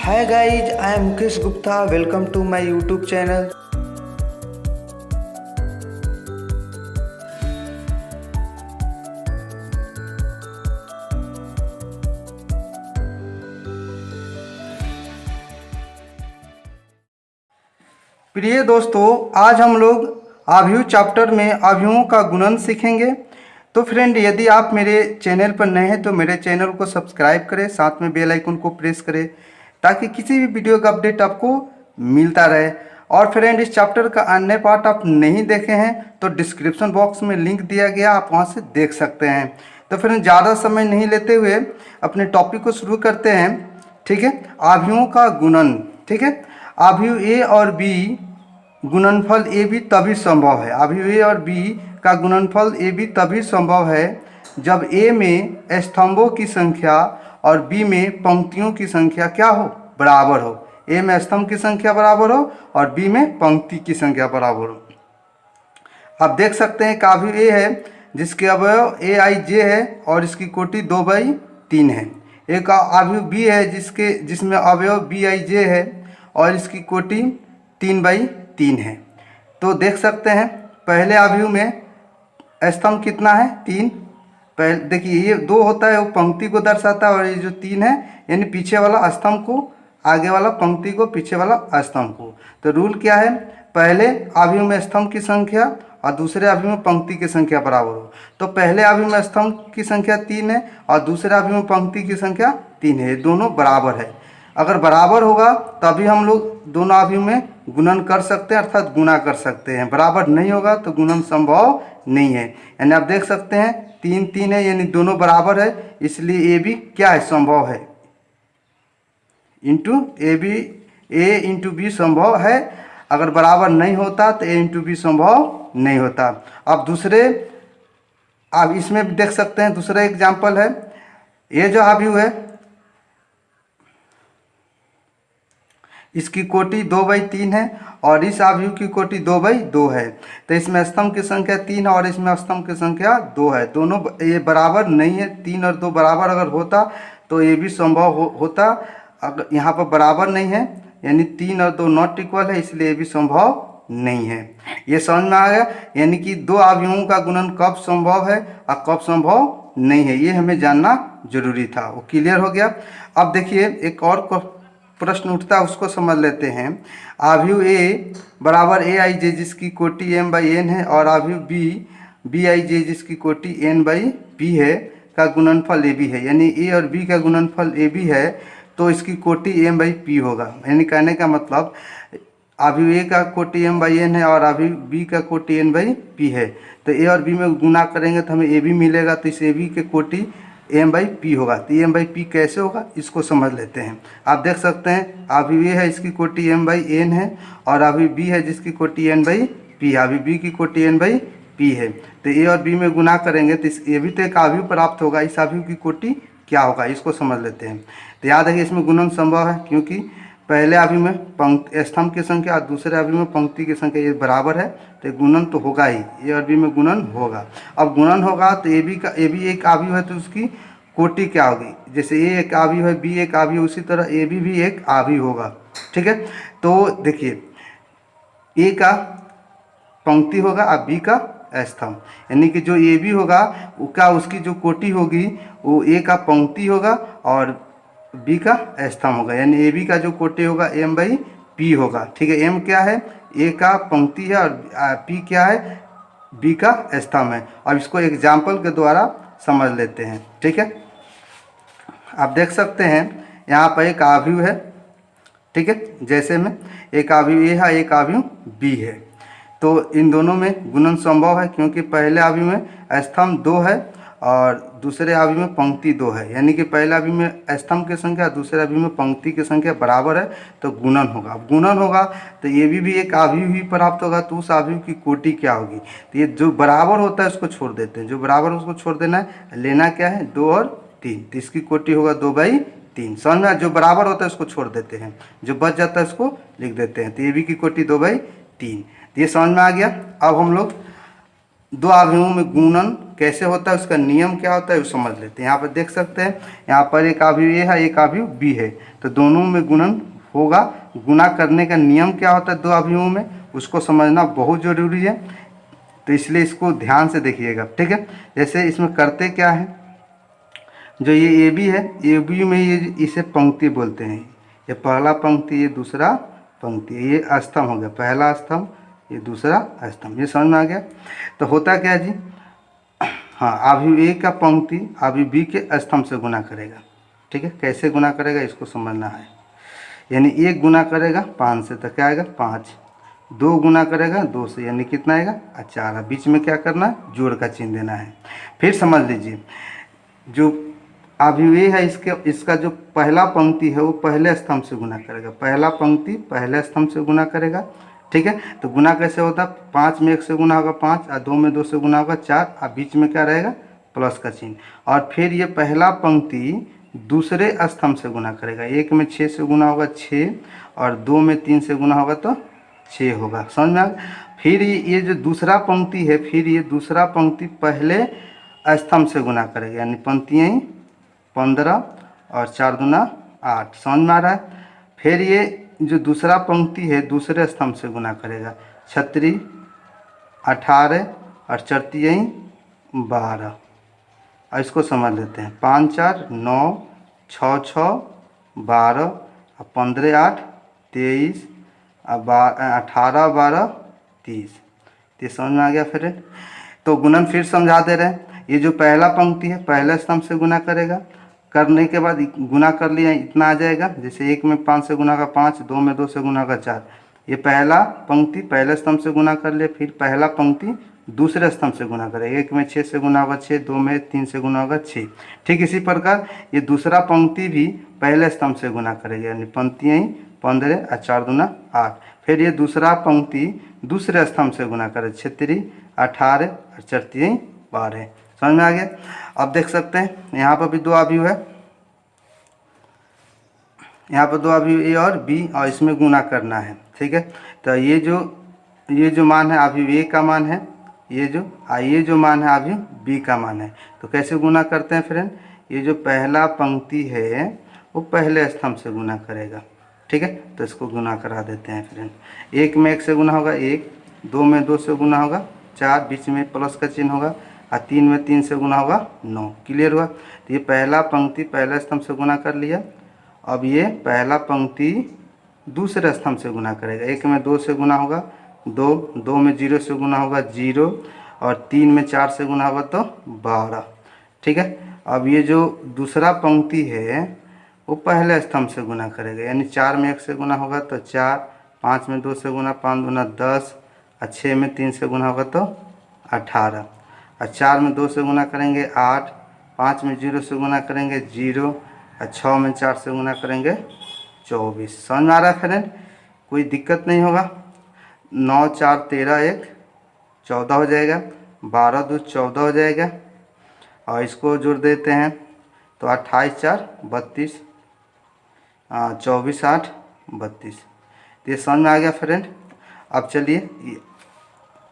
Hi guys, I am Mukesh Gupta. Welcome to my YouTube channel. प्रिय दोस्तों, आज हम लोग आव्यूह चैप्टर में आव्यूहों का गुणन सीखेंगे। तो फ्रेंड, यदि आप मेरे चैनल पर नए हैं तो मेरे चैनल को सब्सक्राइब करें, साथ में बेल आइकन को प्रेस करें ताकि किसी भी वीडियो का अपडेट आपको मिलता रहे। और फ्रेंड, इस चैप्टर का अन्य पार्ट आप नहीं देखे हैं तो डिस्क्रिप्शन बॉक्स में लिंक दिया गया, आप वहां से देख सकते हैं। तो फ्रेंड, ज़्यादा समय नहीं लेते हुए अपने टॉपिक को शुरू करते हैं। ठीक है, आव्यूहों का गुणन। ठीक है, आव्यूह ए और बी गुणनफल ए बी तभी संभव है। आव्यूह ए और बी का गुणनफल ए बी तभी संभव है जब ए में स्तंभों की संख्या और बी में पंक्तियों की संख्या क्या हो, बराबर हो। ए में स्तंभ की संख्या बराबर हो और बी में पंक्ति की संख्या बराबर हो। आप देख सकते हैं, आव्यूह ए है जिसके अवयव ए आई जे है और इसकी कोटि 2/3 है। एक आव्यूह बी है जिसमें अवयव बी आई जे है और इसकी कोटि 3/3 है। तो देख सकते हैं, पहले आव्यूह में स्तंभ कितना है, 3। पहले देखिए, ये 2 होता है, वो पंक्ति को दर्शाता है, और ये जो 3 है यानी पीछे वाला स्तंभ को, आगे वाला पंक्ति को, पीछे वाला स्तंभ को। तो रूल क्या है, पहले आव्यूह में स्तंभ की संख्या और दूसरे आव्यूह में पंक्ति की संख्या बराबर हो। तो पहले आव्यूह में स्तंभ की संख्या 3 है और दूसरे आव्यूह में पंक्ति की संख्या 3 है, दोनों बराबर है। अगर बराबर होगा तभी हम लोग दोनों आव्यूह में गुणन कर सकते हैं, अर्थात गुणा कर सकते हैं। बराबर नहीं होगा तो गुणन संभव नहीं है। यानी आप देख सकते हैं 3 है, यानी दोनों बराबर है, इसलिए ए बी क्या है, संभव है। Into A B, A into B संभव है। अगर बराबर नहीं होता तो ए इंटू बी संभव नहीं होता। अब दूसरे, आप इसमें भी देख सकते हैं, दूसरा एग्जाम्पल है। ये जो आव्यूह है इसकी कोटि 2/3 है और इस आव्यूह की कोटि 2/2 है। तो इसमें स्तंभ की संख्या 3 और इसमें स्तंभ की संख्या 2 है। दोनों ये बराबर नहीं है। 3 और 2 बराबर अगर होता तो ये भी संभव होता। अगर यहाँ पर बराबर नहीं है यानी 3 और 2 नॉट इक्वल है, इसलिए ये भी संभव नहीं है। ये समझ में आ गया, यानी कि दो आव्यूहों का गुणन कब संभव है और कब संभव नहीं है, ये हमें जानना जरूरी था। वो क्लियर हो गया। अब देखिए, एक और प्रश्न उठता है, उसको समझ लेते हैं। आव्यूह ए बराबर ए आई जे जिसकी कोटि m/n है और आव्यूह बी आई जे जिसकी कोटि n/p है का गुणनफल ए बी है। यानी ए और बी का गुणनफल ए बी है तो इसकी कोटि m/p होगा। यानी कहने का मतलब, आव्यूह ए का कोटि m/n है और आव्यूह बी का कोटि n/p है। तो ए और बी में गुणा करेंगे तो हमें ए बी मिलेगा, तो इस ए बी के कोटि m/p होगा। तो m/p कैसे होगा, इसको समझ लेते हैं। आप देख सकते हैं, आव्यूह ए है, इसकी कोटि m/n है और आव्यूह बी है जिसकी कोटि n/p। आव्यूह बी की कोटि n/p है। तो ए और बी में गुणा करेंगे तो इस ए भी तो एक आव्यूह प्राप्त होगा। इस आव्यूह की कोटि क्या होगा, इसको समझ लेते हैं। तो याद रखिए, इसमें गुणन संभव है क्योंकि पहले आव्यूह में स्तंभ की संख्या और दूसरे आव्यूह में पंक्ति की संख्या ये बराबर है, तो गुणन तो होगा ही। ए और बी में गुणन होगा। अब गुणन होगा तो ए बी एक आव्यूह है तो उसकी कोटि क्या होगी। जैसे ए एक आव्यूह है, बी एक आव्यूह, उसी तरह ए बी भी एक आव्यूह होगा। ठीक है, तो देखिए, ए का पंक्ति होगा और बी का स्तंभ, यानी कि जो ए बी होगा उसका, उसकी जो कोटि होगी वो ए का पंक्ति होगा और बी का स्तंभ होगा। यानी ए बी का जो कोटि होगा m/p होगा। ठीक है, m क्या है, ए का पंक्ति है और p क्या है, बी का स्तंभ है। अब इसको एग्जाम्पल के द्वारा समझ लेते हैं। ठीक है, आप देख सकते हैं यहाँ पर एक आव्यूह है। ठीक है, जैसे में एक आव्यूह ए है, एक आव्यूह बी है। तो इन दोनों में गुणन संभव है क्योंकि पहले आव्यूह में स्तंभ 2 है और दूसरे आव्यूह में पंक्ति 2 है। यानी कि पहले आव्यूह में स्तंभ की संख्या, दूसरे आव्यूह में पंक्ति की संख्या बराबर है, तो गुणन होगा। अब गुणन होगा तो ये भी एक आव्यूह ही प्राप्त होगा, तो उस आव्यूह की कोटि क्या होगी। तो ये जो बराबर होता है उसको छोड़ देते हैं, जो बराबर उसको छोड़ देना है। लेना क्या है, 2 और 3, तो इसकी कोटि होगा 2/3। समझ में, जो बराबर होता है उसको छोड़ देते हैं, जो बच जाता है उसको लिख देते हैं। तो ए बी की कोटि 2/3, ये समझ में आ गया। अब हम लोग दो आव्यूहों में गुणन कैसे होता है, उसका नियम क्या होता है वो समझ लेते हैं। यहाँ पर देख सकते हैं, यहाँ पर एक अवयव ए है, एक अवयव बी है, तो दोनों में गुणन होगा। गुणा करने का नियम क्या होता है दो अवयवों में, उसको समझना बहुत ज़रूरी है, तो इसलिए इसको ध्यान से देखिएगा, ठीक है। जैसे इसमें करते क्या है, जो ये ए बी है, ए बी में ये इसे पंक्ति बोलते हैं, ये पहला पंक्ति, ये दूसरा पंक्ति, ये स्तंभ हो गया, पहला स्तंभ, ये दूसरा स्तंभ, ये समझ में आ गया। तो होता क्या जी, हाँ, अवयव ए का पंक्ति अवयव बी के स्तंभ से गुना करेगा, ठीक है। कैसे गुना करेगा इसको समझना है, यानी एक गुना करेगा 5 से तो क्या आएगा 5, 2 गुना करेगा 2 से यानी कितना आएगा 4, बीच में क्या करना है जोड़ का चिन्ह देना है। फिर समझ लीजिए, जो अवयव ए है इसका जो पहला पंक्ति है वो पहले स्तंभ से गुना करेगा, पहला पंक्ति पहले स्तंभ से गुना करेगा, ठीक है। तो गुना कैसे होता है, 5 में 1 से गुना होगा 5, और 2 में 2 से गुना होगा 4, और बीच में क्या रहेगा प्लस का चिन्ह। और फिर ये पहला पंक्ति दूसरे स्तंभ से गुना करेगा, 1 में 6 से गुना होगा 6, और 2 में 3 से गुना होगा तो 6 होगा, समझ में आ गया। फिर ये जो दूसरा पंक्ति है, फिर ये दूसरा पंक्ति पहले स्तंभ से गुना करेगा, यानी पंक्तियाँ 15 और 4 दूना 8, समझ में आ रहा है। फिर ये जो दूसरा पंक्ति है दूसरे स्तंभ से गुना करेगा, 36 18 और 4 12, और इसको समझ लेते हैं, 5 4 9 6 6 12 और 15 8 23 और 18 12 30, ये समझ में आ गया। फिर तो गुणन फिर समझा दे रहे हैं, ये जो पहला पंक्ति है पहले स्तंभ से गुना करेगा, करने के बाद गुना कर लिया इतना आ जाएगा, जैसे 1 में 5 से गुना होगा 5, 2 में 2 से गुना होगा 4, ये पहला पंक्ति पहले स्तंभ से गुना कर लिया, फिर पहला पंक्ति दूसरे स्तंभ से गुना करेगा, 1 में 6 से गुना होगा 6, 2 में 3 से गुना होगा 6, ठीक इसी प्रकार ये दूसरा पंक्ति भी पहले स्तंभ से गुना करेगा, यानी पंक्तियाँ 15 और 4 दूना 8, फिर ये दूसरा पंक्ति दूसरे स्तंभ से गुना करे, 36 18 और 4 12, समझ में आ गया। अब देख सकते हैं यहाँ पर भी दो अवयव है, यहाँ पर दो अवयव ए और बी, और इसमें गुना करना है, ठीक है। तो ये जो मान है अवयव ए का मान है, ये जो मान है अवयव बी का मान है। तो कैसे गुना करते हैं फ्रेंड, ये जो पहला पंक्ति है वो पहले स्तंभ से गुना करेगा, ठीक है। तो इसको गुना करा देते हैं फ्रेंड, 1 में 1 से गुना होगा 1, 2 में 2 से गुना होगा 4, बीच में प्लस का चिन्ह होगा, और 3 में 3 से गुना होगा 9, क्लियर हुआ। तो ये पहला पंक्ति पहले स्तंभ से गुना कर लिया, अब ये पहला पंक्ति दूसरे स्तंभ से गुना करेगा, 1 में 2 से गुना होगा 2, 2 में 0 से गुना होगा 0, और 3 में 4 से गुना होगा तो 12, ठीक है। अब ये जो दूसरा पंक्ति है वो पहले स्तंभ से गुना करेगा, यानी 4 में 1 से गुना होगा तो 4, 5 में 2 से गुना 5 दूना 10, और 6 में 3 से गुना होगा तो 18, और 4 में 2 से गुना करेंगे 8, 5 में 0 से गुना करेंगे 0, और 6 में 4 से गुना करेंगे 24, समझ में आ रहा है फ्रेंड, कोई दिक्कत नहीं होगा। 9 4 13 1 14 हो जाएगा, 12 2 14 हो जाएगा, और इसको जोड़ देते हैं तो 28 4 32, 24 8 32, ये समझ में आ गया फ्रेंड। अब चलिए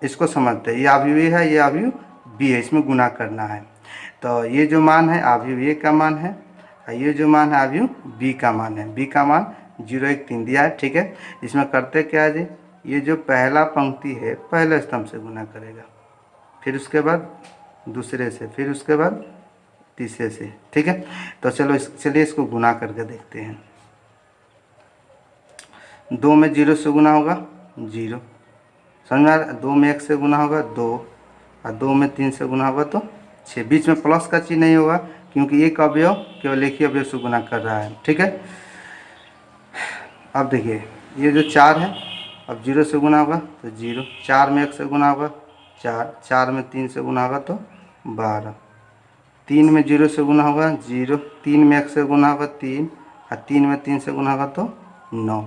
इसको समझते हैं, ये अवयव ए है, ये अवयव बी है, इसमें गुना करना है। तो ये जो मान है अवयव ए का मान है, और ये जो मान है अवयव बी का मान है, बी का मान 0 1 3 दिया है, ठीक है। इसमें करते क्या है जी, ये जो पहला पंक्ति है पहले स्तंभ से गुना करेगा, फिर उसके बाद दूसरे से, फिर उसके बाद तीसरे से, ठीक है। तो चलिए इसको गुना करके देखते हैं। 2 में 0 से गुना होगा 0, समझ में आ रहा है, 2 में 1 से गुना होगा 2, और 2 में 3 से गुना होगा तो 6, बीच में प्लस का चिन्ह नहीं होगा क्योंकि एक अवयव केवल एक ही अवयव से गुना कर रहा है, ठीक है। अब देखिए ये जो 4 है, अब 0 से गुना होगा तो 0, 4 में 1 से गुना होगा 4, 4 में 3 से गुना होगा तो 12, 3 में 0 से गुना होगा 0, 3 में 1 से गुना होगा 3, और 3 में 3 से गुना होगा तो 9।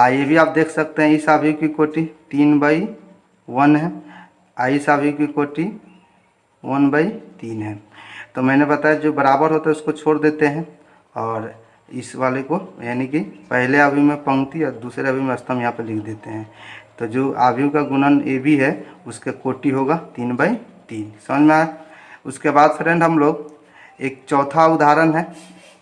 ये भी आप देख सकते हैं इस अवयव की कोटि 3/1 है, इस अवयव की कोटि 1/3 है। तो मैंने बताया जो बराबर होता है उसको छोड़ देते हैं, और इस वाले को यानी कि पहले अवयव में पंक्ति और दूसरे अवयव में स्तंभ यहाँ पर लिख देते हैं। तो जो अवयव का गुणन ए बी है उसके कोटि होगा 3/3, समझ में आया। उसके बाद फ्रेंड हम लोग एक चौथा उदाहरण है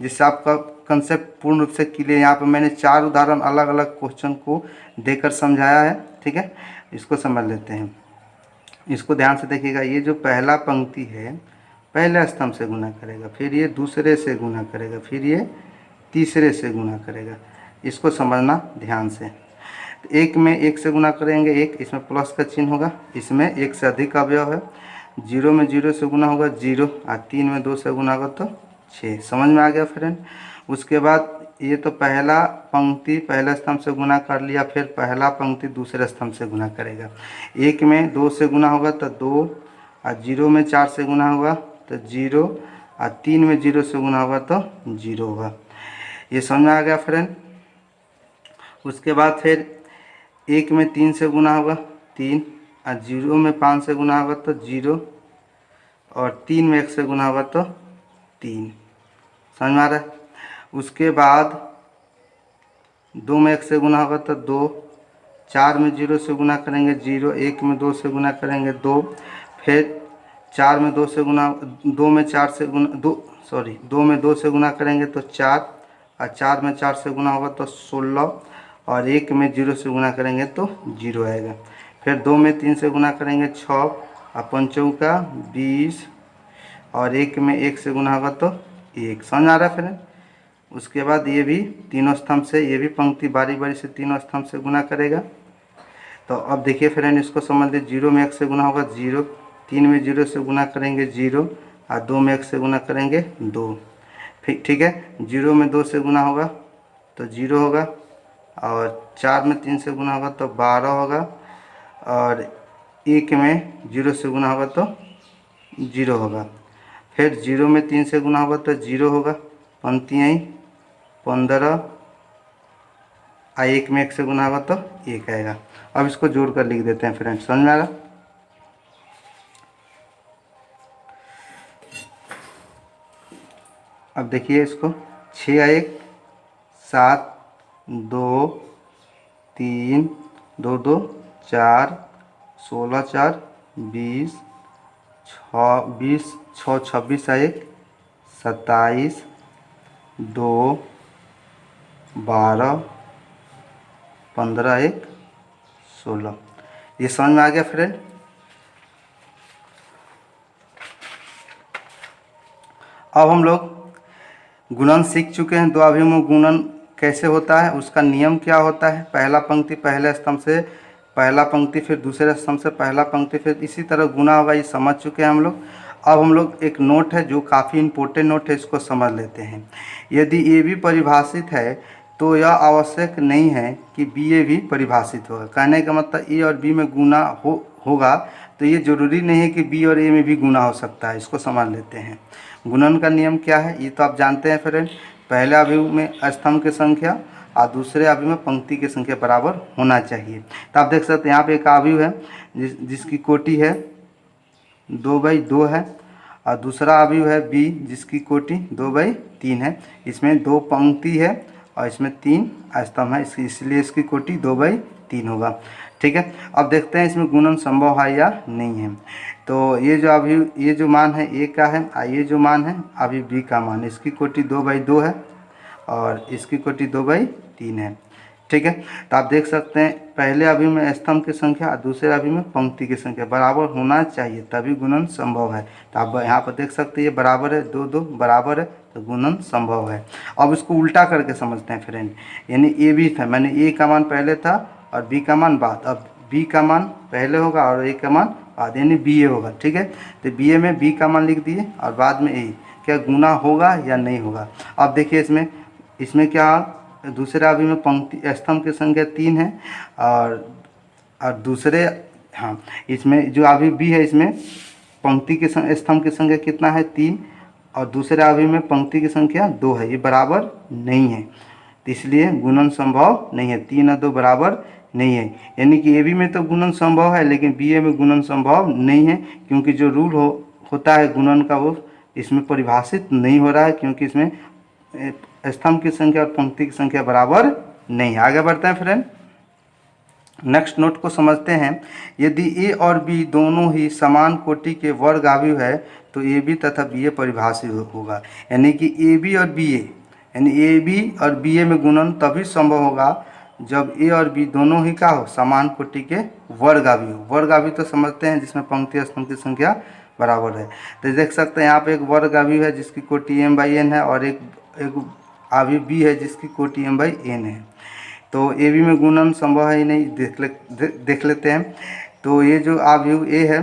जिससे आपका कंसेप्ट पूर्ण रूप से क्लियर। यहाँ पे मैंने 4 उदाहरण अलग अलग क्वेश्चन को देकर समझाया है, ठीक है। इसको समझ लेते हैं, इसको ध्यान से देखिएगा। ये जो पहला पंक्ति है पहले स्तंभ से गुना करेगा, फिर ये दूसरे से गुना करेगा, फिर ये तीसरे से गुना करेगा। इसको समझना ध्यान से। एक में 1 से गुना करेंगे 1, इसमें प्लस का चिन्ह होगा, इसमें 1 से अधिक अवयव है। 0 में 0 से गुना होगा 0, और 3 में 2 से गुना होगा तो 6। समझ में आ गया फ्रेंड। उसके बाद ये तो पहला पंक्ति पहले स्तंभ से गुना कर लिया, फिर पहला पंक्ति दूसरे स्तंभ से गुना करेगा। 1 में 2 से गुना होगा तो 2, और 0 में 4 से गुना होगा तो 0, और 3 में 0 से गुना होगा तो 0 होगा। ये समझ में आ गया फ्रेंड। उसके बाद फिर 1 में 3 से गुना होगा 3, और 0 में 5 से गुना होगा तो 0, और 3 में 1 से गुना होगा तो 3। समझ में आ रहा है। उसके बाद 2 में 1 से गुना होगा तो 2, 4 में 0 से गुना करेंगे 0, 1 में 2 से गुना करेंगे 2, फिर 4 में 2 से गुना 2 में 4 से गुना 2 में 2 से गुना करेंगे तो 4, और 4 में 4 से गुना होगा तो 16, और 1 में 0 से गुना करेंगे तो 0 आएगा। फिर 2 में 3 से गुना करेंगे 6, और 5 चौका 20, और 1 में 1 से गुना होगा तो 1। समझ आ रहा है फ्रेंड। उसके बाद ये भी तीनों स्तंभ से, ये भी पंक्ति बारी बारी से तीनों स्तंभ से गुना करेगा। तो अब देखिए फ्रेंड, इसको समझ लीजिए। 0 में 1 से गुना होगा 0, 3 में 0 से गुना करेंगे 0, और 2 में 1 से गुना करेंगे 2। फिर ठीक है, 0 में 2 से गुना होगा तो 0 होगा, और 4 में 3 से गुना होगा तो 12 होगा, और 1 में 0 से गुना होगा तो 0 होगा। फिर 0 में 3 से गुना होगा तो 0 होगा, पंक्तियाँ 15, और 1 में 1 से गुना होगा तो 1 आएगा। अब इसको जोड़ कर लिख देते हैं फ्रेंड। समझ में आ रहा। अब देखिए इसको, 6 और 1 7, 2 3 2 2 4, 16 4 20, 6 26 और 1 27, 2 12, 15 1 16। ये समझ में आ गया फ्रेंड। अब हम लोग गुणन सीख चुके हैं। दो अवयवों में गुणन कैसे होता है, उसका नियम क्या होता है। पहला पंक्ति पहले स्तंभ से पहला पंक्ति, फिर दूसरे स्तंभ से पहला पंक्ति, फिर इसी तरह गुना होगा। ये समझ चुके हैं हम लोग। अब हम लोग एक नोट है जो काफ़ी इम्पोर्टेंट नोट है, इसको समझ लेते हैं। यदि ए भी परिभाषित है तो यह आवश्यक नहीं है कि बी ए भी परिभाषित होगा। कहने का मतलब ए और बी में गुना होगा तो ये जरूरी नहीं है कि बी और ए में भी गुना हो सकता है। इसको समझ लेते हैं। गुणन का नियम क्या है ये तो आप जानते हैं फ्रेंड। पहले अवयव में स्तंभ की संख्या और दूसरे अवयव में पंक्ति की संख्या बराबर होना चाहिए। तो आप देख सकते हैं यहाँ पे एक अवयव है जिसकी कोटि है 2/2 है, और दूसरा अवयव है बी जिसकी कोटि 2/3 है। इसमें 2 पंक्ति है और इसमें 3 स्तंभ है, इसलिए इसकी कोटि 2/3 होगा। ठीक है, अब देखते हैं इसमें गुणन संभव है या नहीं है। तो ये जो अवयव, ये जो मान है ए का है और ये जो मान है अभी बी का मान, इसकी कोटि 2/2 है और इसकी कोटि 2/3 है। ठीक है, तो आप देख सकते हैं पहले अवयव में स्तंभ की संख्या और दूसरे अवयव में पंक्ति की संख्या बराबर होना चाहिए, तभी गुणन संभव है। तो आप यहाँ पर देख सकते हैं ये बराबर है, 2 2 बराबर है, तो गुणन संभव है। अब इसको उल्टा करके समझते हैं फ्रेंड। यानी ए भी था, मैंने ए का मान पहले था और बी का मान बाद, अब बी का मान पहले होगा और ए का मान बाद, यानी बी ए होगा। ठीक है, तो बी ए में बी का मान लिख दिए और बाद में ए। क्या गुना होगा या नहीं होगा। अब देखिए इसमें क्या, दूसरे अवयव में पंक्ति स्तंभ की संख्या 3 है और दूसरे, हाँ, इसमें जो अवयव बी है इसमें पंक्ति के स्तंभ की संख्या कितना है 3, और दूसरे अवयव में पंक्ति की संख्या 2 है। ये बराबर नहीं है, तो इसलिए गुणन संभव नहीं है। 3 और 2 बराबर नहीं है, यानी कि ए बी में तो गुणन संभव है लेकिन बी ए में गुणन संभव नहीं है, क्योंकि जो रूल होता है गुणन का वो इसमें परिभाषित नहीं हो रहा है, क्योंकि इसमें स्तंभ की संख्या और पंक्ति की संख्या बराबर नहीं है। आगे बढ़ते हैं फ्रेंड। नेक्स्ट नोट को समझते हैं। यदि ए और बी दोनों ही समान कोटि के वर्ग अवयव है तो ए बी तथा बी ए परिभाषित होगा। यानी कि ए बी और बी ए, यानी ए बी और बी ए में गुणन तभी संभव होगा जब ए और बी दोनों ही क्या हो, समान कोटि के वर्ग अवयव। वर्ग अवयव तो समझते हैं जिसमें पंक्ति स्तंभ की संख्या बराबर है। तो देख सकते हैं यहाँ पे एक वर्ग अवयव है जिसकी कोटि m बाई n है और एक अवयव बी है जिसकी कोटि m बाई n है। तो ए बी में गुणन संभव है ही नहीं, देख लेते हैं। तो ये जो अवयव ए है,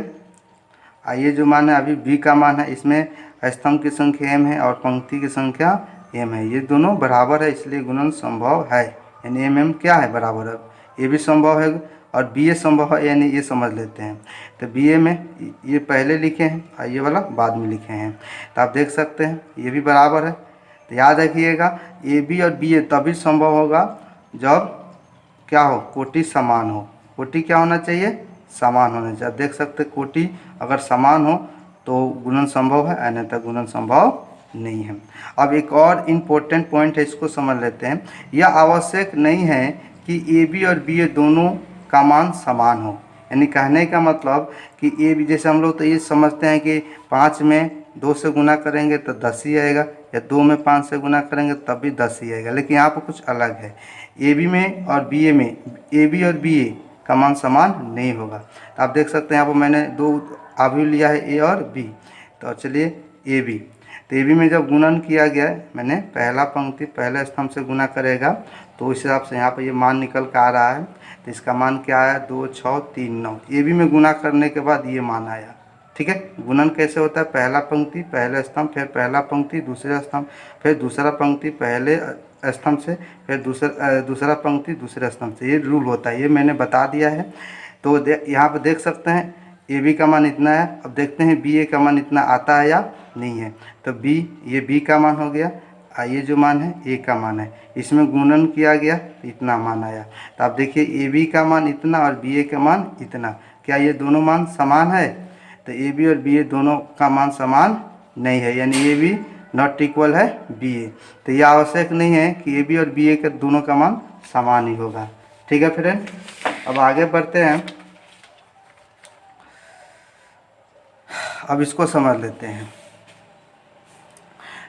ये जो मान है अभी बी का मान है, इसमें स्तंभ की संख्या m है और पंक्ति की संख्या m है। ये दोनों बराबर है इसलिए गुणन संभव है, यानी एम क्या है, बराबर है। ए भी संभव है और बी ए संभव है, यानी ये समझ लेते हैं। तो बी ए में ये पहले लिखे हैं और ये वाला बाद में लिखे हैं। तो आप देख सकते हैं ये भी बराबर है। तो याद रखिएगा ए बी और बी ए तभी संभव होगा जब क्या हो, कोटि समान हो। कोटि क्या होना चाहिए, समान होना चाहिए। आप देख सकते कोटि अगर समान हो तो गुणन संभव है, अन्यथा गुणन संभव नहीं है। अब एक और इम्पोर्टेंट पॉइंट है, इसको समझ लेते हैं। यह आवश्यक नहीं है कि ए बी और बी ए दोनों का मान समान हो। यानी कहने का मतलब कि ए बी, जैसे हम लोग तो ये समझते हैं कि 5 में 2 से गुना करेंगे तो 10 ही आएगा, या 2 में 5 से गुना करेंगे तब भी 10 ही आएगा। लेकिन यहाँ पर कुछ अलग है, ए बी में और बी ए में, ए बी और बी ए का मान समान नहीं होगा। तो आप देख सकते हैं यहाँ पर मैंने 2 अवयव लिया है, ए और बी। तो चलिए ए बी, तो ए बी में जब गुणन किया गया है, मैंने पहला पंक्ति पहले स्तंभ से गुना करेगा तो उस हिसाब से यहाँ पर ये मान निकल कर आ रहा है। तो इसका मान क्या आया, 2 6 3 9। ए बी में गुना करने के बाद ये मान आया। ठीक है, गुणन कैसे होता है, पहला पंक्ति पहले स्तंभ, फिर पहला पंक्ति दूसरे स्तंभ, फिर दूसरा पंक्ति पहले स्तंभ से, फिर दूसरा पंक्ति दूसरे स्तंभ से। ये रूल होता है, ये मैंने बता दिया है। तो यहाँ पर देख सकते हैं ए बी का मान इतना है। अब देखते हैं बी ए का मान इतना आता है या नहीं है। तो बी, ये बी का मान हो गया, ये जो मान है ए का मान है, इसमें गुणन किया गया तो इतना मान आया। तो आप देखिए ए बी का मान इतना और बी ए का मान इतना, क्या ये दोनों मान समान है? तो ए बी और बी ए दोनों का मान समान नहीं है, यानी ए बी नॉट इक्वल है बी ए। तो ये आवश्यक नहीं है कि ए बी और बी ए के दोनों का मान समान ही होगा। ठीक है फ्रेंड, अब आगे बढ़ते हैं। अब इसको समझ लेते हैं।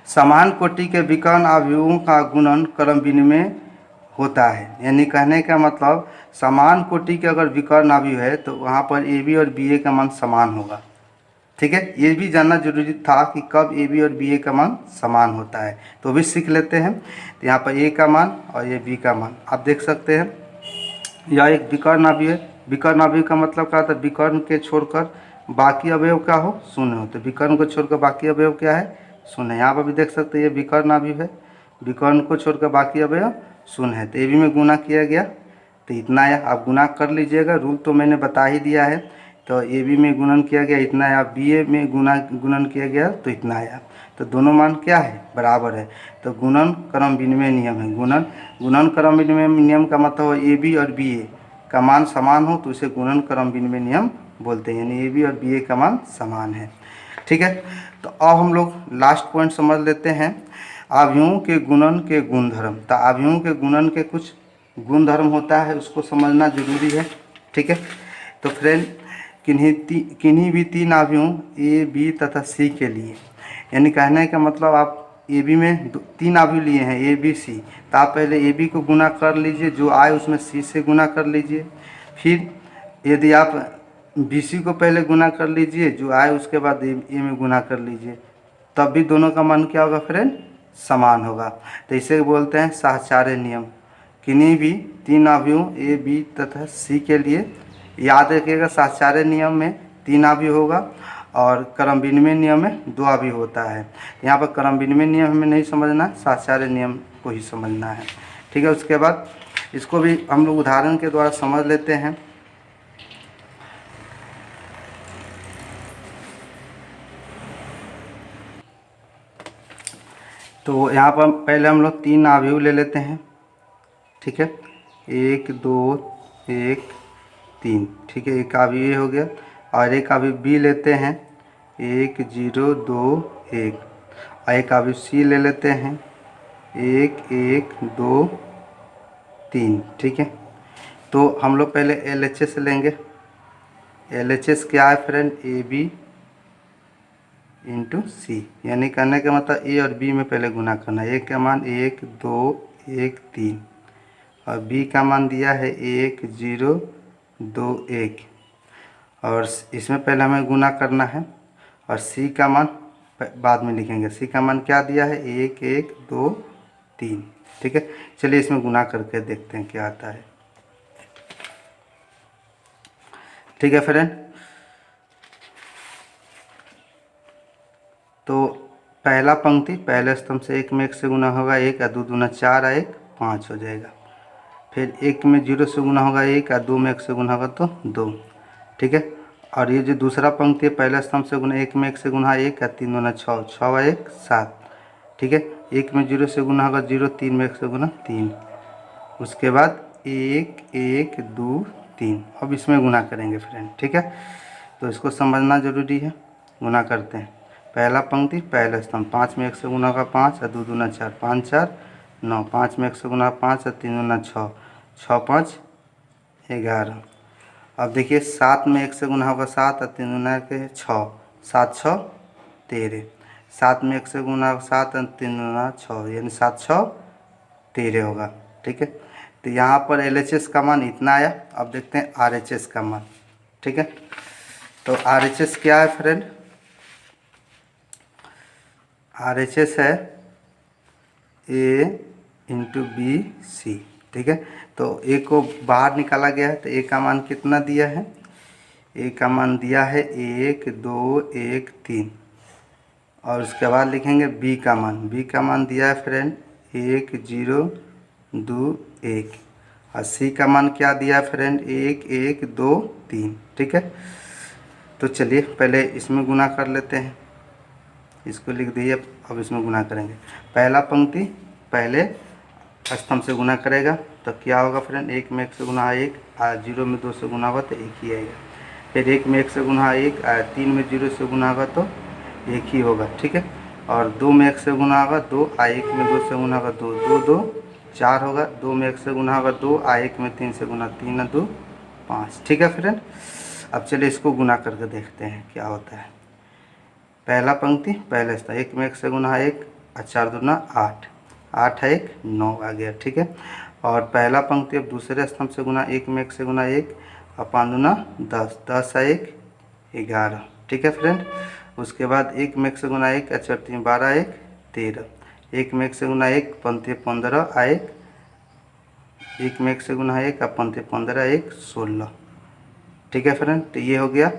समान कोटि के विकर्ण अवयवों का गुणन क्रम विनिमय होता है। यानी कहने का मतलब समान कोटि के अगर विकर्ण अवयव है तो वहाँ पर ए बी और बी ए का मान समान होगा। ठीक है, ये भी जानना जरूरी था कि कब ए बी और बी ए का मान समान होता है, तो भी सीख लेते हैं। तो यहाँ पर ए का मान और ये बी का मान आप देख सकते हैं। यह एक विकर्ण अवयव है। विकर्ण अवयव का मतलब क्या होता है, विकर्ण के छोड़कर बाकी अवयव क्या हो, शून्य हो। तो विकर्ण को छोड़कर बाकी अवयव क्या है, शून्य। यहाँ पर भी देख सकते हैं ये विकर्ण अवयव है, विकर्ण को छोड़कर बाकी अवयव शून्य है। तो ए बी में गुना किया गया तो इतना आया। आप गुना कर लीजिएगा, रूल तो मैंने बता ही दिया है। तो ए बी में गुणन किया गया इतना आया, बी ए में गुणन किया गया तो इतना आया। तो दोनों मान क्या है, बराबर है। तो गुणन क्रम विनिमय नियम है। गुणन क्रम विनिमय नियम का मतलब ए बी और बी ए का मान समान हो तो उसे गुणन क्रम विनिमय नियम बोलते हैं, यानी ए बी और बी ए का मान समान है। ठीक है, तो अब हम लोग लास्ट पॉइंट समझ लेते हैं, अवयवों के गुणन के गुणधर्म। तो अवयवों के गुणन के कुछ गुणधर्म होता है, उसको समझना जरूरी है। ठीक है, तो फ्रेंड किन्हीं भी 3 अवयवों ए बी तथा सी के लिए, यानी कहने का मतलब आप ए बी में 3 अवयव लिए हैं ए बी सी, तो आप पहले ए बी को गुना कर लीजिए, जो आए उसमें सी से गुना कर लीजिए। फिर यदि आप बी सी को पहले गुना कर लीजिए, जो आए उसके बाद ए में गुना कर लीजिए, तब भी दोनों का मान क्या होगा फ्रेंड, समान होगा। तो इसे बोलते हैं साहचर्य नियम। किन्हीं भी 3 अवयवों ए बी तथा सी के लिए याद रखिएगा, साहचर्य नियम में 3 अवयव होगा और क्रम विनिमय नियम में 2 अवयव होता है। यहाँ पर क्रम विनिमय नियम हमें नहीं समझना, साहचर्य नियम को ही समझना है। ठीक है, उसके बाद इसको भी हम लोग उदाहरण के द्वारा समझ लेते हैं। तो यहाँ पर पहले हम लोग 3 अवयव ले लेते हैं। ठीक है, 1 2 1 3। ठीक है, एक अवयव ये हो गया और एक अवयव बी लेते हैं 1 0 2 1, और एक अवयव सी ले लेते हैं 1 1 2 3। ठीक है, तो हम लोग पहले LHS लेंगे। LHS क्या है फ्रेंड, AB इंटू सी, यानी करने का मतलब ए और बी में पहले गुना करना। ए का मान 1 2 1 3 और बी का मान दिया है 1 0 2 1 और इसमें पहले हमें गुना करना है और सी का मान बाद में लिखेंगे। सी का मान क्या दिया है 1 1 2 3। ठीक है, चलिए इसमें गुना करके देखते हैं क्या आता है। ठीक है फ्रेंड, तो पहला पंक्ति पहले स्तंभ से 1 में 1 से गुना होगा 1 और 2 दूना 4 और 1 5 हो जाएगा। फिर 1 में 0 से गुना होगा 1 और 2 में 1 से गुना होगा तो 2। ठीक है, और ये जो दूसरा पंक्ति है पहला स्तंभ से गुना 1 में 1 से गुना 1 और 3 दूना 6 6 और 1 7। ठीक है, 1 में 0 से गुना होगा 0, 3 में 1 से गुना 3, उसके बाद 1 1 2 3। अब इसमें गुना करेंगे फ्रेंड। ठीक है, तो इसको समझना जरूरी है। गुना करते हैं, पहला पंक्ति पहला स्तंभ 5 में 1 से गुना होगा 5 और 2 दूना 4 5 4 9, 5 में 1 से गुना 5 और 3 दूना 6 6 5 11। अब देखिए 7 में 1 से गुना होगा 7 और 3 दूना के 6 7 6 13। 7 में 1 से गुना होगा 7 और 3 दूना 6, यानी 7 6 13 होगा। ठीक है, तो यहाँ पर LHS का मान इतना आया। अब देखते हैं RHS का मान। ठीक है, तो RHS क्या है फ्रेंड, RHS है A इंटू बी सी। ठीक है, तो A को बाहर निकाला गया है, तो A का मान कितना दिया है, A का मान दिया है 1 2 1 3 और उसके बाद लिखेंगे B का मान। B का मान दिया है फ्रेंड 1 0 2 1 और C का मान क्या दिया है फ्रेंड 1 1 2 3। ठीक है, तो चलिए पहले इसमें गुना कर लेते हैं। इसको लिख दिए, अब इसमें गुना करेंगे। पहला पंक्ति पहले स्तंभ से गुना करेगा तो क्या होगा फ्रेंड, 1 में 1 से गुना 1 और 0 में 2 से गुना होगा तो 1 ही आएगा। फिर 1 में 1 से गुना 1 और 3 में 0 से गुना होगा तो 1 ही होगा। ठीक है, और 2 में 1 से गुना होगा 2 और 1 में 2 से गुना होगा 2 2 2 4 होगा। 2 में 1 से गुना होगा 2 और 1 में 3 से गुना 3 और 2 5। ठीक है फ्रेंड, अब चलिए इसको गुना करके देखते हैं क्या होता है। पहला पंक्ति पहले स्तंभ 1 में 1 से गुना 1 और 4 दूना 8 8 है 1 9 आ गया। ठीक है, और पहला पंक्ति अब दूसरे स्तंभ से गुना 1 में 1 से गुना 1 और 5 दूना 10 10 है 1 11। ठीक है फ्रेंड, उसके बाद 1 में 1 से गुना 1 और 4 3 12 1 13। 1 में 1 से गुना 1 पंक्ति 15 1 1 में 1 से गुना 1 और पंक्ति 15 1 16। ठीक है फ्रेंड, तो ये हो गया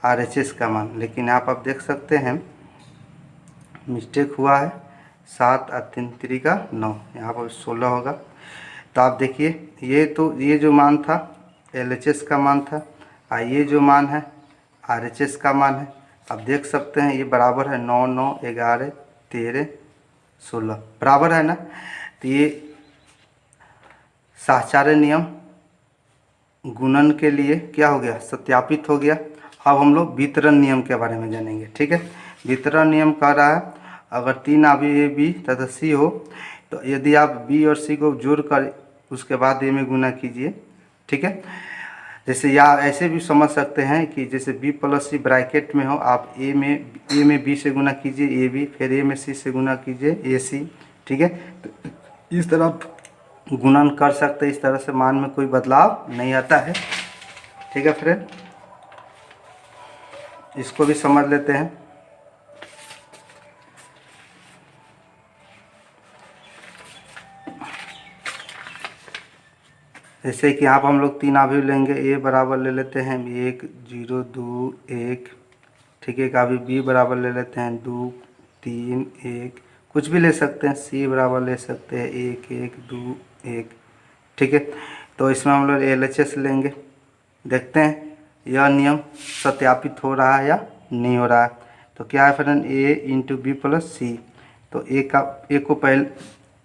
RHS का मान। लेकिन यहाँ पर आप देख सकते हैं मिस्टेक हुआ है, 7 और 3 3 का 9, यहाँ पर 16 होगा। तो आप देखिए ये जो मान था LHS का मान था और ये जो मान है RHS का मान है। आप देख सकते हैं ये बराबर है 9 9 11 13 16 बराबर है ना। तो ये साहचर्य नियम गुणन के लिए क्या हो गया, सत्यापित हो गया। अब हम लोग वितरण नियम के बारे में जानेंगे। ठीक है, वितरण नियम कह रहा है अगर 3 अवयव A B तथा C हो तो यदि आप B और C को जोड़कर उसके बाद A में गुना कीजिए। ठीक है, जैसे या ऐसे भी समझ सकते हैं कि जैसे B प्लस C ब्रैकेट में हो, आप A में B से गुना कीजिए AB, फिर A में C से गुना कीजिए AC। ठीक है, तो इस तरह गुणन कर सकते हैं, इस तरह से मान में कोई बदलाव नहीं आता है। ठीक है फ्रेंड, इसको भी समझ लेते हैं। जैसे कि यहाँ पर हम लोग 3 अवयव लेंगे, A बराबर ले लेते हैं 1 0 2 1। ठीक है, एक अवयव B बराबर ले लेते हैं 2 3 1, कुछ भी ले सकते हैं। C बराबर ले सकते हैं 1 1 2 1। ठीक है, तो इसमें हम लोग LHS लेंगे, देखते हैं यह नियम सत्यापित हो रहा है या नहीं हो रहा है। तो क्या है friend A into B plus C, तो A को पहले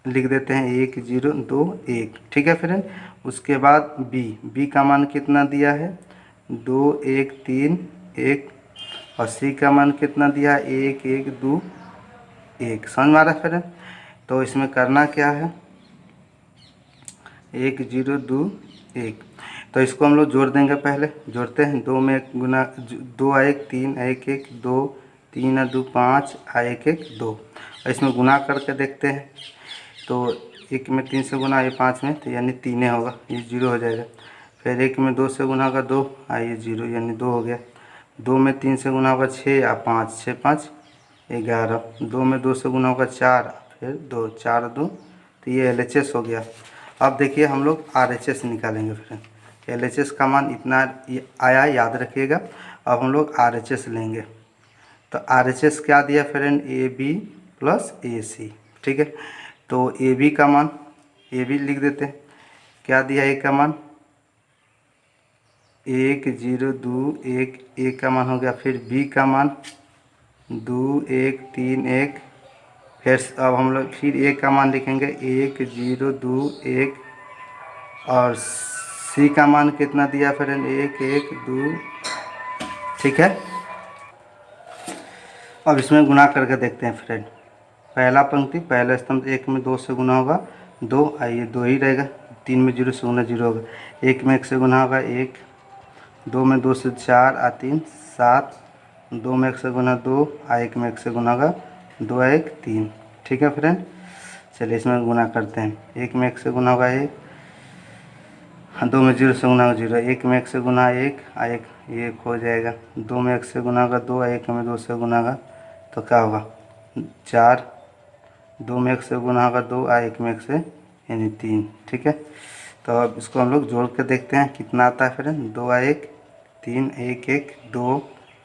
लिख देते हैं 1 0 2 1। ठीक है फ्रेंड, उसके बाद B का मान कितना दिया है 2 1 3 1 और C का मान कितना दिया है 1 1 2 1। समझ में आ रहा है फ्रेंड, तो इसमें करना क्या है 1 0 2 1। तो इसको हम लोग जोड़ देंगे, पहले जोड़ते हैं। 2 में गुना 2 आ 1 3 1 1 2 3 2 5 आ 1 1 2। इसमें गुना करके देखते हैं। तो 1 में 3 से गुना, ये 5 में, तो यानी 3 होगा, ये 0 हो जाएगा। फिर 1 में 2 से गुना होगा 2, ये 0 यानी 2 हो गया। 2 में 3 से गुना होगा 6 या 5, 6 5 11। 2 में 2 से गुना होगा 4, फिर 2 4 2, तो ये LHS हो गया। अब देखिए हम लोग RHS निकालेंगे। फिर LHS का मान इतना आया, याद रखिएगा। अब हम लोग RHS लेंगे। तो RHS क्या दिया फ्रेंड, AB प्लस AC, ठीक है। तो AB का मान, AB लिख देते हैं, क्या दिया A का मान 1 0 2 1, A का मान हो गया। फिर B का मान 2 1 3 1। फिर अब हम लोग फिर A का मान लिखेंगे 1 0 2 1, और C का मान कितना दिया फ्रेंड 1 1 2, ठीक है। अब इसमें गुना करके देखते हैं फ्रेंड। पहला पंक्ति पहला स्तंभ, 1 में 2 से गुना होगा 2, आइए 2 ही रहेगा। 3 में 0 से गुना 0 होगा। 1 में 1 से गुना होगा 1, 2 में 2 से 4 आ 3 7, 2 में 1 से गुना 2, 1 में 1 से गुना होगा 2 1 3, ठीक है फ्रेंड। चलिए इसमें गुना करते हैं। 1 में 1 से गुना होगा 1, 2 में 0 से गुना होगा 0, 1 में 1 से गुना 1, 1 ये हो जाएगा। 2 में 1 से गुना होगा 2, 1 में 2 से गुना होगा तो क्या होगा 4, 2 में 1 से गुना होगा 2, 1 में 1 से यानी 3, ठीक है। तो अब इसको हम लोग जोड़ के देखते हैं कितना आता है फिर। 2 1 3 1 1 2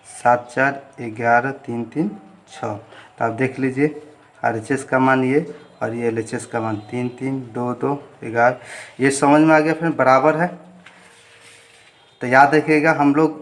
7 4 11 3 3 6। तो आप देख लीजिए RHS का मान ये, और ये LHS का मान 3 3 2 2 11। ये समझ में आ गया फिर, बराबर है। तो याद रखिएगा, हम लोग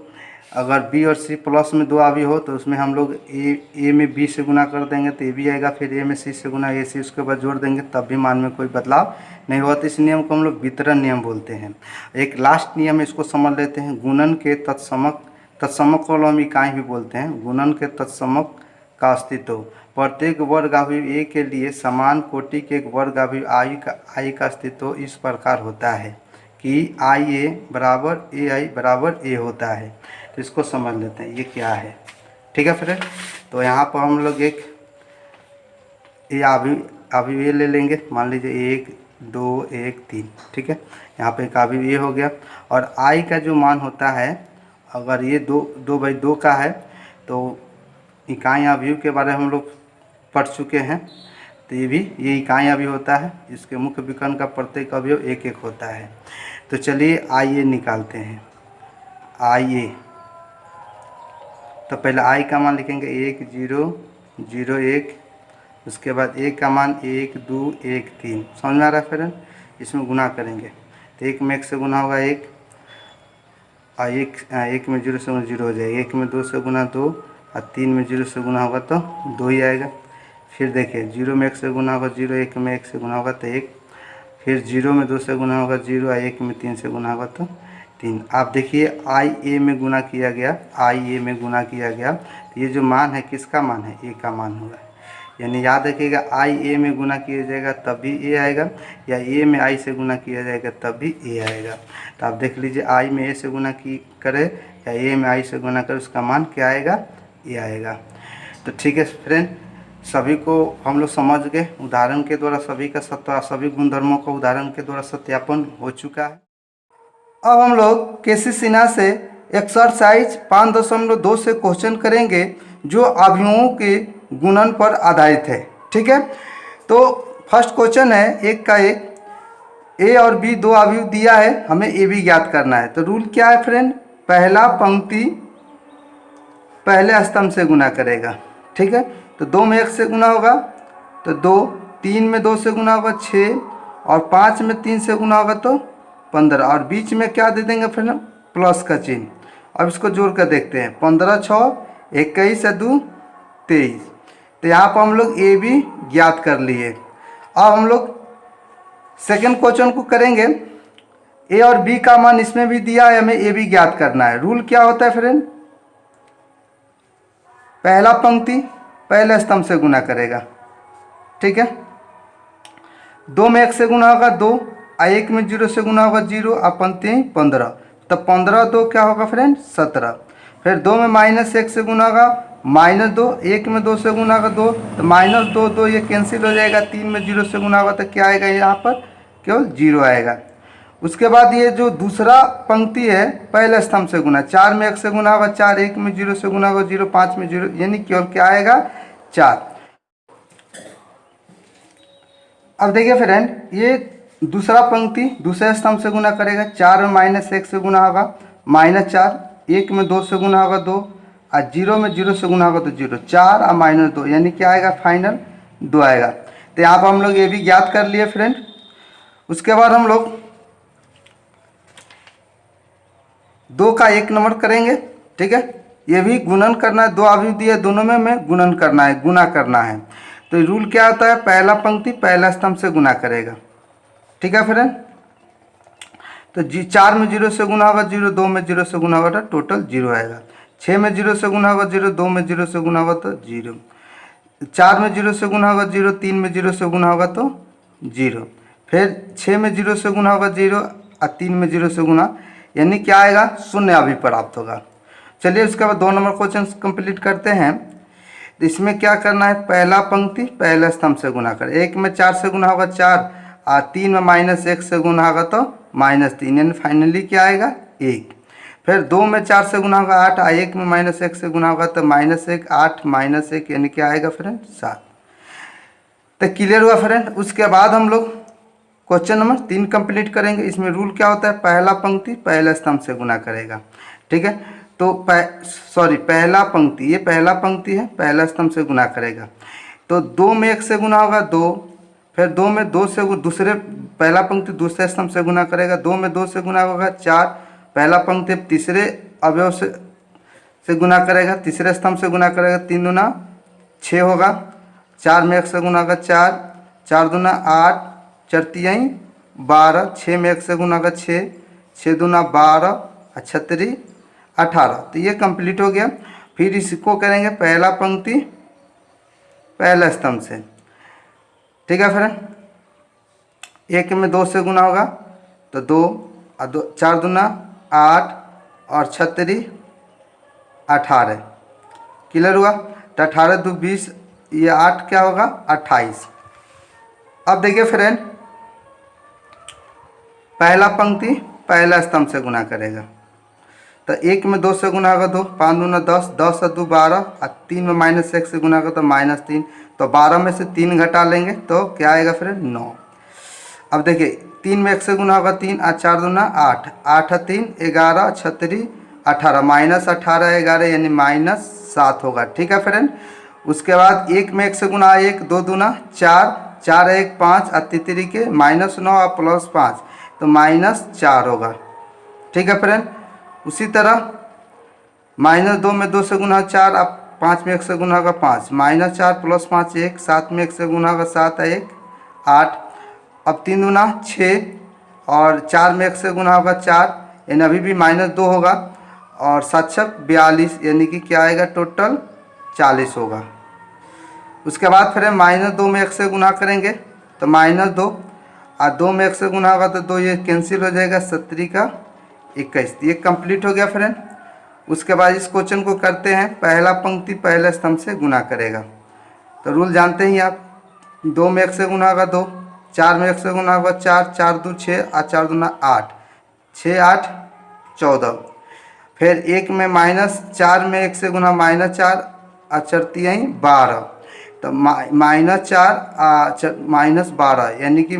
अगर B और C प्लस में 2 अवयव हो तो उसमें हम लोग A में B से गुना कर देंगे तो AB आएगा। फिर A में C से गुना AC, उसके बाद जोड़ देंगे, तब भी मान में कोई बदलाव नहीं होता। इस नियम को हम लोग वितरण नियम बोलते हैं। एक लास्ट नियम है, इसको समझ लेते हैं। गुणन के तत्समक, तत्समक को हम इकाई भी बोलते हैं। गुणन के तत्समक का अस्तित्व, प्रत्येक वर्ग अवयव A के लिए समान कोटि के एक वर्ग अवयव I का अस्तित्व इस प्रकार होता है कि IA बराबर AI बराबर A होता है। तो इसको समझ लेते हैं ये क्या है, ठीक है फ्रेंड। तो यहाँ पर हम लोग एक ये अवयव ये ले लेंगे, मान लीजिए 1 2 1 3, ठीक है। यहाँ पे एक अवयव ये हो गया। और I का जो मान होता है, अगर ये 2/2 का है तो इकाई अवयव के बारे में हम लोग पढ़ चुके हैं। तो ये इकाई अवयव होता है। इसके मुख्य विकर्ण का प्रत्येक अवयव 1 1 होता है। तो चलिए IA निकालते हैं। IA, तो पहले I का मान लिखेंगे 1 0 0 1, उसके बाद A का मान 1 2 1 3। समझ में आ रहा है फ्रेंड। इसमें गुना करेंगे तो 1 में 1 से गुना होगा 1, और 1 में 0 से गुना 0 हो जाएगा। 1 में 2 से गुना 2, और 3 में 0 से गुना होगा तो 2 ही आएगा। फिर देखिए 0 में 1 से गुना होगा 0, 1 में 1 से गुना होगा तो 1, फिर 0 में 2 से गुना होगा 0, और 1 में 3 से गुना होगा तो 3। आप देखिए IA में गुना किया गया, IA में गुना किया गया, तो ये जो मान है किसका मान है, A का मान होगा। यानी याद रखिएगा IA में गुना किया जाएगा तब भी A आएगा, या A में I से गुना किया जाएगा तब भी A आएगा। तो आप देख लीजिए I में A से गुना करे या A में I से गुना करे, उसका मान क्या आएगा, A आएगा। तो ठीक है फ्रेंड, सभी को हम लोग समझ गए। उदाहरण के द्वारा सभी गुणधर्मों का उदाहरण के द्वारा सत्यापन हो चुका है। अब हम लोग केसी सिन्हा से एक्सरसाइज 5.2 से क्वेश्चन करेंगे जो अवयवों के गुणन पर आधारित है, ठीक है। तो फर्स्ट क्वेश्चन है 1 का 1, A और B 2 अवयव दिया है, हमें AB ज्ञात करना है। तो रूल क्या है फ्रेंड, पहला पंक्ति पहले स्तंभ से गुना करेगा, ठीक है। तो 2 में 1 से गुना होगा तो 2, 3 में 2 से गुना होगा 6, और 5 में 3 से गुना होगा तो 15, और बीच में क्या दे देंगे फ्रेंड, प्लस का चिन्ह। अब इसको जोड़ कर देखते हैं, 15 6 21 और 2 23। तो यहाँ पर हम लोग AB ज्ञात कर लिए। अब हम लोग सेकेंड क्वेश्चन को करेंगे। A और B का मान इसमें भी दिया है, हमें AB ज्ञात करना है। रूल क्या होता है फ्रेंड, पहला पंक्ति पहले स्तंभ से गुना करेगा, ठीक है। 2 में 1 से गुना होगा 2, 1 में 0 से गुना होगा 0, आप पंक्ति 15, तो 15 2 क्या होगा फ्रेंड 17। फिर 2 में -1 से गुना होगा -2, 1 में 2 से गुना होगा 2, तो -2 2 ये कैंसिल हो जाएगा। 3 में 0 से गुना होगा तो क्या आएगा यहाँ पर केवल 0 आएगा। उसके बाद ये जो दूसरा पंक्ति है पहले स्तंभ से गुना, 4 में 1 से गुना होगा 4, 1 में 0 से गुना होगा 0, 5 में 0, यानी केवल क्या आएगा 4। अब देखिए फ्रेंड, ये दूसरा पंक्ति दूसरे स्तंभ से गुना करेगा, 4 में -1 से गुना होगा -4, 1 में 2 से गुना होगा 2, और 0 में 0 से गुना होगा तो 0, 4 और -2, यानी क्या आएगा फाइनल 2 आएगा। तो यहाँ पर हम लोग ये भी ज्ञात कर लिए फ्रेंड। उसके बाद हम लोग 2 का 1 नंबर करेंगे, ठीक है। ये भी गुणन करना है, 2 अवयव दिए दोनों में हमें गुणन करना है, गुना करना है। तो रूल क्या होता है, पहला पंक्ति पहला स्तंभ से गुना करेगा, ठीक है फ्रेंड। तो 4 में 0 से गुना होगा 0, 2 में 0 से गुना होगा तो टोटल 0 आएगा। 6 में 0 से गुना होगा 0, 2 में 0 से गुना होगा तो 0, 4 में 0 से गुना होगा 0, 3 में 0 से गुना होगा तो 0, फिर 6 में 0 से गुना होगा 0 और 3 में 0 से गुना, यानी क्या आएगा 0 अभी प्राप्त होगा। चलिए उसके बाद 2 नंबर क्वेश्चन कंप्लीट करते हैं। तो इसमें क्या करना है, पहला पंक्ति पहला स्तंभ से गुना कर, 1 में 4 से गुना होगा 4, और 3 में -1 से गुना होगा तो -3, यानी फाइनली क्या आएगा 1। फिर 2 में 4 से गुना होगा 8, और 1 में -1 से गुना होगा तो -1, 8 -1, यानी क्या आएगा फ्रेंड 7। तो क्लियर हुआ फ्रेंड। उसके बाद हम लोग क्वेश्चन नंबर 3 कंप्लीट करेंगे। इसमें रूल क्या होता है, पहला पंक्ति पहला स्तंभ से गुना करेगा, ठीक है। तो पहला पंक्ति, ये पहला पंक्ति है, पहला स्तंभ से गुना करेगा। तो 2 में 1 से गुना होगा 2, फिर 2 में 2 से दूसरे पहला पंक्ति दूसरे स्तंभ से गुना करेगा, 2 में 2 से गुना होगा 4, पहला पंक्ति तीसरे अवयव से गुना करेगा, तीसरे स्तंभ से गुना करेगा, 3 दूना 6 होगा, 4 में 1 से गुना होगा 4, 4 दूना 8, 4 तिहाई 12, 6 में 1 से गुना होगा 6, 6 दूना 12, 36 18। तो ये कंप्लीट हो गया। फिर इसको करेंगे पहला पंक्ति पहला स्तंभ से, ठीक है फ्रेंड। 1 में 2 से गुना होगा तो 2, और 4 दूना 8, और 36 18, क्लियर हुआ। तो 18 2 20, ये 8 क्या होगा 28। अब देखिए फ्रेंड, पहला पंक्ति पहला स्तंभ से गुना करेगा, तो 1 में 2 से गुना होगा 2, 5 दूना 10, 10 और 2 12, और 3 में -1 से गुना होगा तो -3, तो 12 में से 3 घटा लेंगे तो क्या आएगा फ्रेंड 9। अब देखिए 3 में 1 से गुना होगा 3, और 4 दूना 8, 8 और 3 11, 36 18, -18 11, यानी -7 होगा, ठीक है फ्रेंड। उसके बाद 1 में 1 से गुना 1, 2 दूना 4, 4 1 5, और तितरी के -9 और +5, तो -4 होगा, ठीक है फ्रेंड। उसी तरह -2 में 2 से गुना 4, अब 5 में 1 से गुना होगा 5, -4 + 5 1, 7 में 1 से गुना होगा 7 1 8, अब 3 दूना 6, और 4 में 1 से गुना होगा 4, यानी अभी भी -2 होगा, और 7 6 42, यानी कि क्या आएगा टोटल 40 होगा। उसके बाद फिर -2 में 1 से गुना करेंगे तो -2, और 2 में 1 से गुना होगा तो 2, ये कैंसिल हो जाएगा, 70 का 21। ये कंप्लीट हो गया फ्रेंड। उसके बाद इस क्वेश्चन को करते हैं, पहला पंक्ति पहले स्तंभ से गुना करेगा। तो रूल जानते ही आप, 2 में 1 से गुना होगा 2, 4 में 1 से गुना होगा 4, 4 2 6, और 4 दूना 8, 6 8 14, फिर 1 में -4 में 1 से गुना -4, और 4 तिहाई 12, तो -4 -12, यानी कि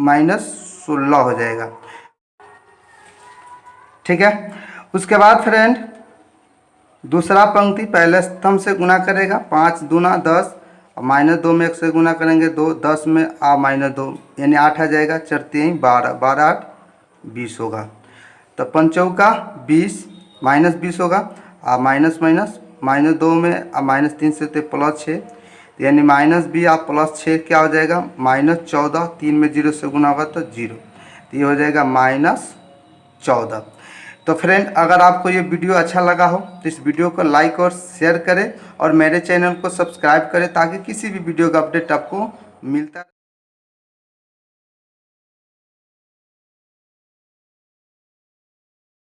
-16 हो जाएगा, ठीक है। उसके बाद फ्रेंड दूसरा पंक्ति पहले स्तंभ से गुना करेगा, 5 दूना 10, और -2 में 1 से गुना करेंगे 2, 10 में -2, यानी 8 आ जाएगा, 4 तिहाई 12, 12 8 20 होगा, तो 5 चौका 20, -20 होगा, और माइनस -2 में -3 से तो +6, यानी -20 और +6 क्या हो जाएगा -14, 3 में 0 से गुना होगा तो 0, तो ये हो जाएगा -14। तो फ्रेंड, अगर आपको ये वीडियो अच्छा लगा हो तो इस वीडियो को लाइक और शेयर करें, और मेरे चैनल को सब्सक्राइब करें ताकि किसी भी वीडियो का अपडेट आपको मिलता